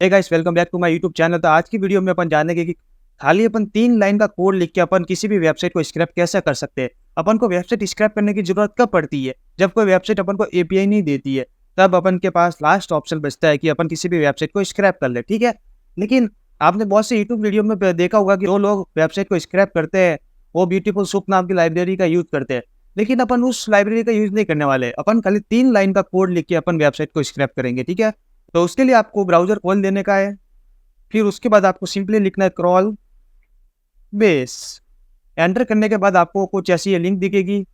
Hey guys, welcome back to my YouTube channel. तो आज की वीडियो में अपन जानेंगे कि खाली अपन 3 लाइन का कोड लिख के अपन किसी भी वेबसाइट को स्क्रैप कैसे कर सकते हैं। अपन को वेबसाइट स्क्रैप करने की जरूरत कब पड़ती है? जब कोई वेबसाइट अपन को एपीआई नहीं देती है, तब अपन के पास लास्ट ऑप्शन बचता है कि अपन किसी भी वेबसाइट को स्क्रैप कर ले, ठीक है। लेकिन आपने बहुत से यूट्यूब वीडियो में देखा होगा कि जो लोग वेबसाइट को स्क्रैप करते हैं वो ब्यूटीफुल सूप नाम की लाइब्रेरी का यूज करते हैं। लेकिन अपन उस लाइब्रेरी का यूज नहीं करने वाले, अपन खाली 3 लाइन का कोड लिख के अपन वेबसाइट को स्क्रैप करेंगे, ठीक है। तो उसके लिए आपको ब्राउजर खोल देने का है। फिर उसके बाद आपको सिंपली लिखना है क्रॉल बेस। एंटर करने के बाद आपको कुछ ऐसी ये लिंक दिखेगी,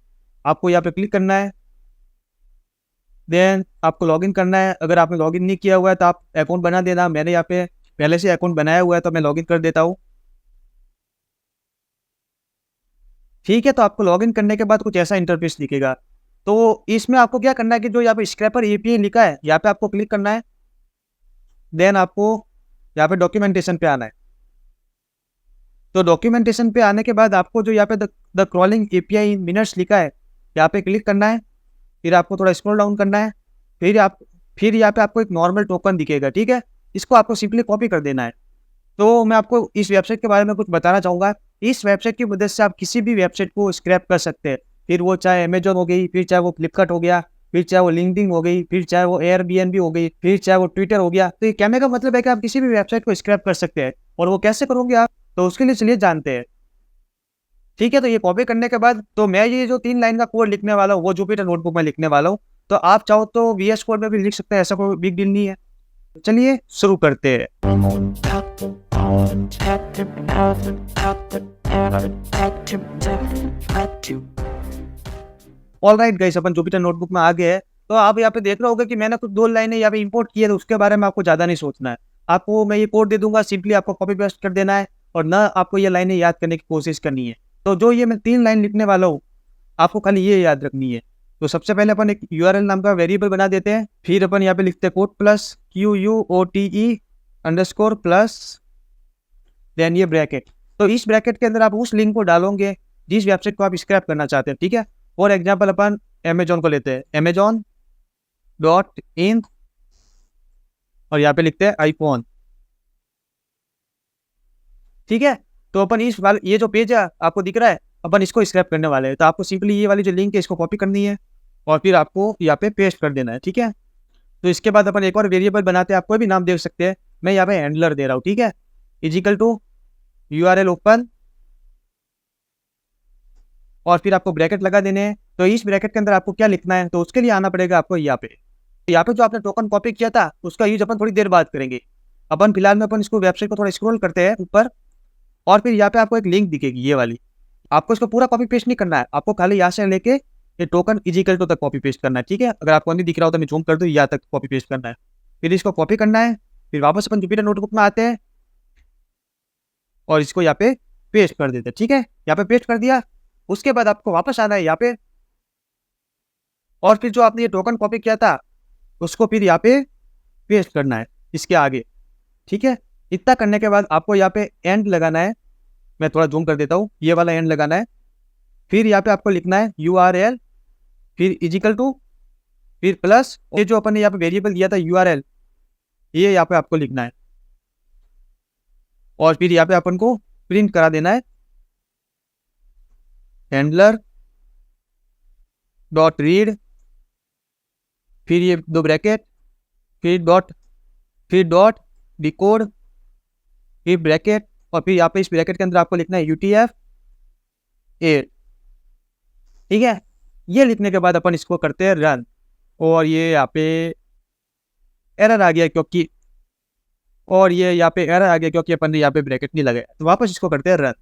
आपको यहाँ पे क्लिक करना है। देन आपको लॉगिन करना है। अगर आपने लॉगिन नहीं किया हुआ है तो आप अकाउंट बना देना। मैंने यहाँ पे पहले से अकाउंट बनाया हुआ है तो मैं लॉगिन कर देता हूँ। ठीक है, तो आपको लॉगिन करने के बाद कुछ ऐसा इंटरफेस दिखेगा। तो इसमें आपको क्या करना है कि जो यहाँ पे स्क्रैपर एपीआई लिखा है यहाँ पे आपको क्लिक करना है। देन आपको यहाँ पे डॉक्यूमेंटेशन पे आना है। तो डॉक्यूमेंटेशन पे आने के बाद आपको जो यहाँ पे द क्रॉलिंग एपीआई मिनट्स लिखा है यहाँ पे क्लिक करना है। फिर आपको थोड़ा स्क्रॉल डाउन करना है। फिर यहाँ पे आपको एक नॉर्मल टोकन दिखेगा, ठीक है। इसको आपको सिंपली कॉपी कर देना है। तो मैं आपको इस वेबसाइट के बारे में कुछ बताना चाहूँगा। इस वेबसाइट की मदद से आप किसी भी वेबसाइट को स्क्रैप कर सकते हैं। फिर वो चाहे अमेजोन हो गई, फिर चाहे वो फ्लिपकार्ट हो गया, फिर चाहे वो लिंक्डइन हो गई, फिर चाहे वो एयरबीएनबी हो गई, फिर चाहे वो ट्विटर हो गया। तो ये कहने का मतलब है कि आप किसी भी वेबसाइट को स्क्रैप कर सकते हैं। और वो कैसे करोगे आप? तो उसके लिए चलिए जानते हैं। ठीक है, तो ये कॉपी करने के बाद तो मैं ये जो 3 लाइन का कोड लिखने वाला हूँ वो जुपिटर नोटबुक में लिखने वाला हूँ। तो आप चाहो तो वीएस कोड में भी लिख सकते हैं, ऐसा कोई बिग डील नहीं है। चलिए शुरू करते हैं। ऑलराइट गाइस, अपन जुपिटर नोटबुक में आ गए हैं। तो आप यहाँ पे देख रहे होगे कि मैंने कुछ 2 लाइनें यहाँ पे इंपोर्ट की है, तो उसके बारे में आपको ज्यादा नहीं सोचना है। आपको मैं ये कोड दे दूंगा, सिंपली आपको कॉपी पेस्ट कर देना है और ना आपको ये लाइनें याद करने की कोशिश करनी है। तो जो ये मैं 3 लाइन लिखने वाला हूँ आपको खाली ये याद रखनी है। तो सबसे पहले अपन एक यूआरएल नाम का वेरिएबल बना देते हैं। फिर अपन यहाँ पे लिखते हैं कोड प्लस QUOTE_प्लस देन ये ब्रैकेट। तो इस ब्रैकेट के अंदर आप उस लिंक को डालोगे जिस वेबसाइट को आप स्क्रैप करना चाहते हैं, ठीक है। फॉर एग्जाम्पल अपन अमेजोन को लेते हैं, amazon.in और यहाँ पे लिखते हैं आईफोन, ठीक है। तो अपन इस वाले ये जो पेज है आपको दिख रहा है, अपन इसको स्क्रैप करने वाले हैं। तो आपको सिंपली ये वाली जो लिंक है इसको कॉपी करनी है और फिर आपको यहाँ पे पेस्ट कर देना है, ठीक है। तो इसके बाद अपन एक और वेरिएबल बनाते हैं, आप कोई भी नाम दे सकते हैं। मैं यहाँ पे हैंडलर दे रहा हूँ, ठीक है। इजिकल टू यूआरएल ओपन और फिर आपको ब्रैकेट लगा देने हैं। तो इस ब्रैकेट के अंदर आपको क्या लिखना है, तो उसके लिए आना पड़ेगा आपको यहाँ पे। यहाँ पे जो आपने टोकन कॉपी किया था उसका यूज अपन थोड़ी देर बाद करेंगे। अपन फिलहाल में अपन इसको वेबसाइट को थोड़ा स्क्रॉल करते हैं ऊपर और फिर यहाँ पे आपको एक लिंक दिखेगी ये वाली। आपको इसको पूरा कॉपी पेस्ट नहीं करना है, आपको खाली यहाँ से लेके ये टोकन इजिकल टू तक कॉपी पेस्ट करना है, ठीक है। अगर आपको नहीं दिख रहा हो तो मैं जूम कर दूँ, यहाँ तक कॉपी पेस्ट करना है। फिर इसको कॉपी करना है। फिर वापस अपन जुपिटर नोटबुक में आते हैं और इसको यहाँ पे पेस्ट कर देते हैं, ठीक है। यहाँ पे पेस्ट कर दिया। उसके बाद आपको वापस आना है यहाँ पे और फिर जो आपने ये टोकन कॉपी किया था उसको फिर यहाँ पे पेस्ट करना है इसके आगे, ठीक है। इतना करने के बाद आपको यहाँ पे एंड लगाना है। मैं थोड़ा जूम कर देता हूँ, ये वाला एंड लगाना है। फिर यहाँ पे आपको लिखना है यूआरएल, फिर इजिकल टू, फिर प्लस ये जो अपन ने यहाँ पे वेरिएबल दिया था यूआरएल, ये यहाँ पे आपको लिखना है और फिर यहाँ पे अपन को प्रिंट करा देना है हैंडलर डॉट रीड, फिर ये 2 ब्रैकेट, फिर डॉट डिकोड, फिर ब्रैकेट और फिर यहाँ पे इस ब्रैकेट के अंदर आपको लिखना है UTF-8, ठीक है। ये लिखने के बाद अपन इसको करते हैं रन और ये यहाँ पे एरर आ गया क्योंकि अपन ने यहाँ पे ब्रैकेट नहीं लगाया। तो वापस इसको करते हैं रन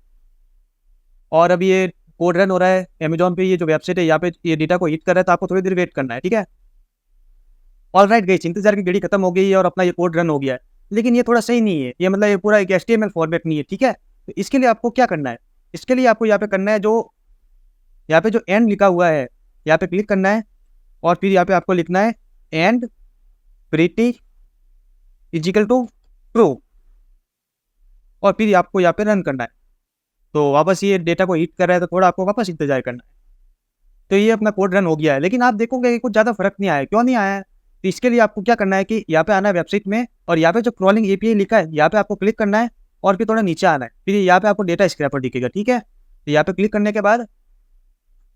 और अब ये कोड रन हो रहा है अमेजोन पे। ये जो वेबसाइट है यहाँ पे ये डेटा को हिट कर रहा है, तो आपको थोड़ी देर वेट करना है, ठीक है। ऑलराइट गाइस, इंतजार की घड़ी खत्म हो गई है और अपना ये कोड रन हो गया है। लेकिन ये थोड़ा सही नहीं है, ये मतलब ये पूरा एक HTML फॉर्मेट नहीं है, ठीक है। तो इसके लिए आपको क्या करना है, इसके लिए आपको यहाँ पे करना है जो यहाँ पे जो एंड लिखा हुआ है यहाँ पे क्लिक करना है और फिर यहाँ पे आपको लिखना है and pretty is equal to true और फिर आपको यहाँ पे रन करना है। तो वापस ये डेटा को हिट कर रहा है तो थोड़ा आपको वापस इंतजार करना है। तो ये अपना कोड रन हो गया है, लेकिन आप देखोगे कि कुछ ज़्यादा फर्क नहीं आया। क्यों नहीं आया है? तो इसके लिए आपको क्या करना है कि यहाँ पे आना है वेबसाइट में, और यहाँ पे जो क्रॉलिंग एपीआई लिखा है यहाँ पे आपको क्लिक करना है, और फिर थोड़ा नीचे आना है, फिर यहाँ पे आपको डेटा स्क्रैपर दिखेगा, ठीक है। तो यहाँ पे क्लिक करने के बाद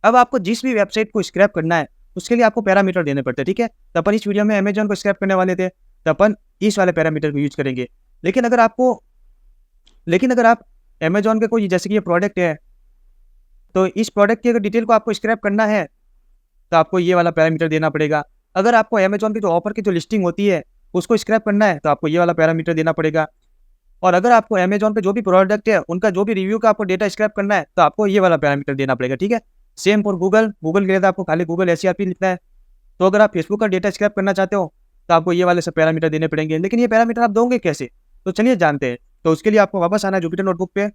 अब आपको जिस भी वेबसाइट को स्क्रैप करना है उसके लिए आपको पैरामीटर देने पड़ते हैं, ठीक है। तो अपन इस वीडियो में अमेजॉन को स्क्रैप करने वाले थे, तो अपन इस वाले पैरामीटर को यूज करेंगे। लेकिन अगर आप अमेजॉन के कोई, जैसे कि ये प्रोडक्ट है, तो इस प्रोडक्ट की अगर डिटेल को आपको स्क्रैप करना है तो आपको ये वाला पैरामीटर देना पड़ेगा। अगर आपको अमेजॉन की जो ऑफर की जो लिस्टिंग होती है उसको स्क्रैप करना है तो आपको ये वाला पैरामीटर देना पड़ेगा। और अगर आपको अमेजॉन पे जो भी प्रोडक्ट है उनका जो भी रिव्यू का आपको डेटा स्क्रैप करना है तो आपको ये वाला पैरामीटर देना पड़ेगा, ठीक है। सेम फॉर गूगल के लिए तो आपको खाली गूगल एसईआरपी लिखना है। तो अगर आप फेसबुक का डेटा स्क्रैप करना चाहते हो तो आपको ये वाले सब पैरामीटर देने पड़ेंगे। लेकिन ये पैरामीटर आप दोगे कैसे, तो चलिए जानते हैं। तो उसके लिए आपको वापस आना है जुपिटर नोटबुक पे,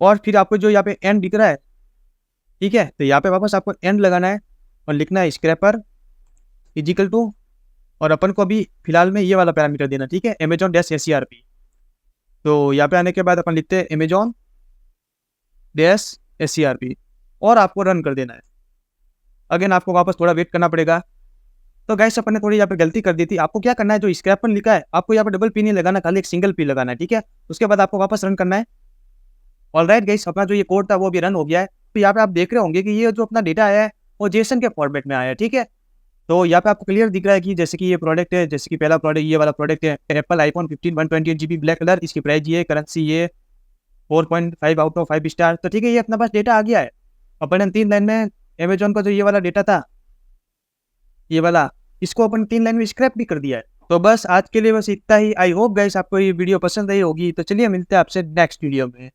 और फिर आपको जो यहाँ पे एंड दिख रहा है, ठीक है, तो यहाँ पे वापस आपको एंड लगाना है और लिखना है स्क्रैपर इजिकल टू, और अपन को अभी फिलहाल में ये वाला पैरामीटर देना, ठीक है, अमेजॉन डैश एसईआरपी। तो यहाँ पे आने के बाद अपन लिखते हैं अमेजॉन डैश एसईआरपी, और आपको रन कर देना है। अगेन आपको वापस थोड़ा वेट करना पड़ेगा। तो गाइस अपन ने थोड़ी यहाँ पे गलती कर दी थी। आपको क्या करना है, जो स्क्रैपर लिखा है आपको यहाँ पे डबल पी नहीं लगाना, खाली एक सिंगल पी लगाना है, ठीक है। उसके बाद आपको वापस रन करना है। ऑलराइट गाइस, अपना जो ये कोड था वो भी रन हो गया है। तो यहाँ पे आप देख रहे होंगे कि ये जो अपना डेटा आया है वो जेसन के फॉर्मेट में आया है, ठीक है। तो यहाँ पे आपको क्लियर दिख रहा है कि जैसे कि ये प्रोडक्ट है, जैसे कि पहला प्रोडक्ट ये वाला प्रोडक्ट है Apple iPhone 15 128 GB black colour, इसकी प्राइस ये, करेंसी ये 4.5 आउट ऑफ 5 स्टार। तो ठीक है, ये अपना पास डेटा आ गया है। अपन ने 3 लाइन में अमेजॉन का जो ये वाला डेटा था, ये वाला, इसको अपन 3 लाइन में स्क्रैप भी कर दिया है। तो बस आज के लिए बस इतना ही। आई होप गाइस आपको ये वीडियो पसंद आई होगी। तो चलिए मिलते हैं आपसे नेक्स्ट वीडियो में।